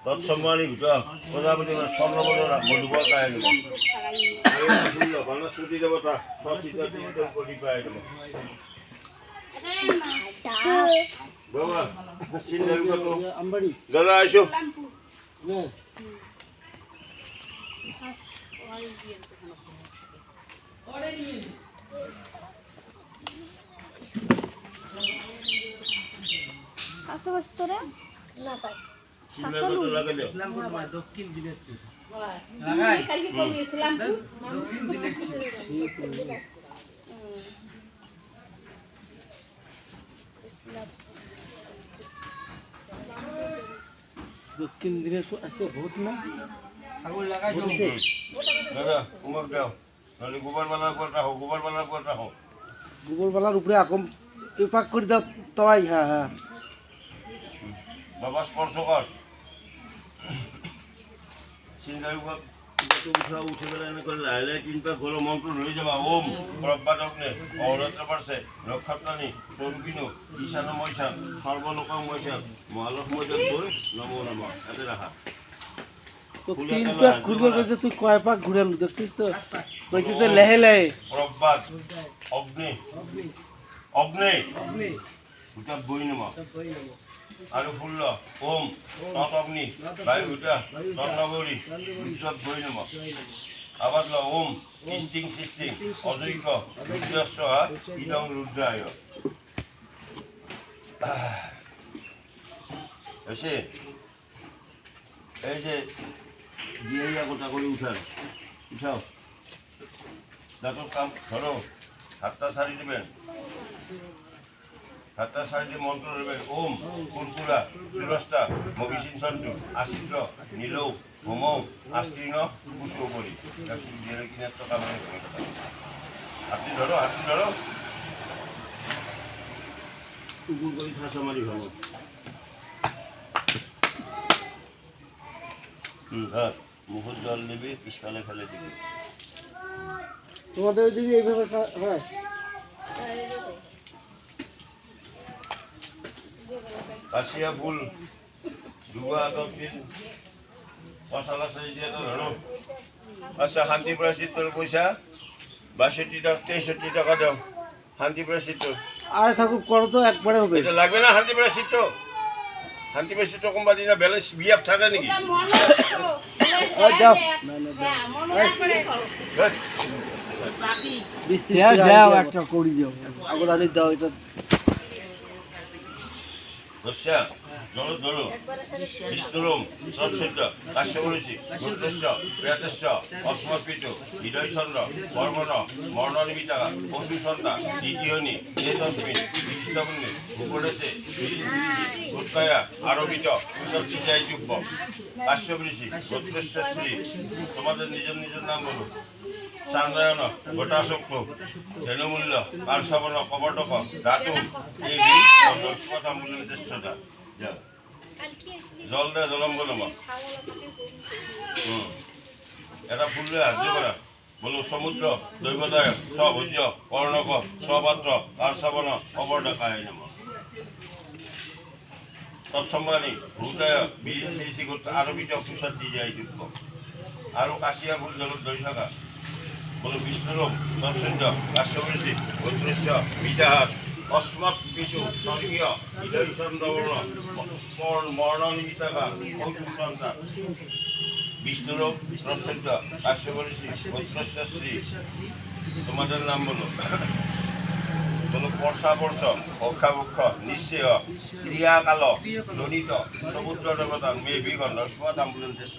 তৎসম্মানী ভূত প্রজাপতি স্বর্ণবদনা মধুবর পাই গেল বনস্পতি দেবতা সচিত কোটি পাই গেল বাবা সিন্ধার কত গলা আইসো আশেপাশে তোরা না পাই ইসলামপুর নয় দক্ষিণ দিনাজপুর লাগাই কালকে কোন ইসলামপুর দক্ষিণ দিনাজপুর দক্ষিণ দিনাজপুর আজকে ভোট না আগুন লাগাই দাদা উমর দাও নাহলে গোবর বানার পর রাখো গোবর বানার পর রাখো গোবরবালার উপরে আকম পাক করে দাও তবাই হ্যাঁ হ্যাঁ বাবা স্পর্শ কর সিন্ধার উঠা উঠে গেলে এনে করে লাইলে তিনটা গোল মন্ত্র রয়ে যাবা ওম প্রব্বাদগ্নে অহরত্র পার্শ্বে নক্ষত্রাণী স্বরূপিণু ঈশান মৈশান সর্বলোকং মৈশান মহালক্ষ্মীদের বই নমো নম এতে রাখা তো তিন পাক ঘুরবে কইছে তুই কয় পাক ঘুরালু দেখছিস তো কইছে তো লেহে লেহে প্রব্বাদ অগ্নি অগ্নি অগ্নি উঠা বই নম বই নম আৰু ফুল্ল ওম তৎ অগ্নি বায়ু উঠা তন্নগৌরী উজ্জ্বল বই নম আবার ল ওম সৃষ্টিং সৃষ্টিং অযোগ্য রুদ্রস্ব ইদং রুদ্রায় এসে এই যে দিয়ে গোটা করে উঠাও দাঁতর কাম ধরো হাতটা সারি দেবেন হাতটা সারি দিয়ে মন্ত্র দেবেন ওম কুরকুরা সুরস্তা মবিসিন সন্তু আশিদ্র নীলৌ হোমৌ আস্তীর্ণ পুষ্পকরি দিয়ে কিনে তো কাম হাতি ধরো কুকুর করে ঠাসা মারি ভালো ধর মুখের জল নেবে পিছপালে ফেলে দিবি তোমাদের ওইদিকে এইভাবে হয় কাশিয়া ফুল দুবা দক্ষিণ মশলা সাইজ দিয়ে তো ধরো আচ্ছা শান্তি প্রাচিত্তর পয়সা 63 টাকা দাও শান্তি প্রাচিত্ত আর ঠাকুর করো তো একবারে হবে এটা লাগবে না শান্তি প্রাচিত্ত কোম্পানি না ব্যালেন্স বিএফ থাকে নাকি যাও দাও একটা করি দাও আগো দাঁড়িয়ে দাও এটা দস্যা ধরো বিষ্ণুরম সৎসিদ্ধ কাশ্যপরিষি রুদ্রস্য প্রেতস্য অস্মৎপিত হৃদয়চন্দ্র বর্মণ মর্ণনিমিতা পশু সন্তা দ্বিতীয়নি এ তস্মিন বিশিষ্টপুণ্যে ভূপদেশে উৎকয়া আরোপিত সৎসিজায় যুব্য কাশ্যপরিষি রুদ্রস্য শ্রী তোমাদের নিজের নাম বলো চান্দ্রায়ণ গোটাশক্ত ধেনুমূল্য কারসাবন কবটক ধাতু এই অ্যাম্বুলেন্সের যাও জল দে জলম্ব নমা এটা ফুললে হাজির করা বলো সমুদ্র দৈবতায় সভোজ্য কর্ণক সপাত্র কারসাবন কবটকায় নম তৎসম্মানী ভূতায় বিশি আরবিত সুসাদ্দি যায় যুক্ত আৰু কাশিয়া ফুল জলত দৈ থাকা বলো বিষ্ণুরম সৎসিদ্ধ কাশ্যপরিষি রুদ্রস্য বিজাহাত অস্মৎ পিছু স্বর্গীয় হৃদয়চন্দ্রবর্ণ মর্ণনিমিতাকা কৌশুক সন্তা বিষ্ণুরূপ সৎসিদ্ধ কাশ্যপরিষি রুদ্রস্য শ্রী তোমাদের নাম বলো বর্ষা অক্ষাবক্ষ নিশ্চয় ক্রিয়াকাল ললিত সমুদ্র দেবতা মে বিগন্ধ স্পট অ্যাম্বুলেন্সের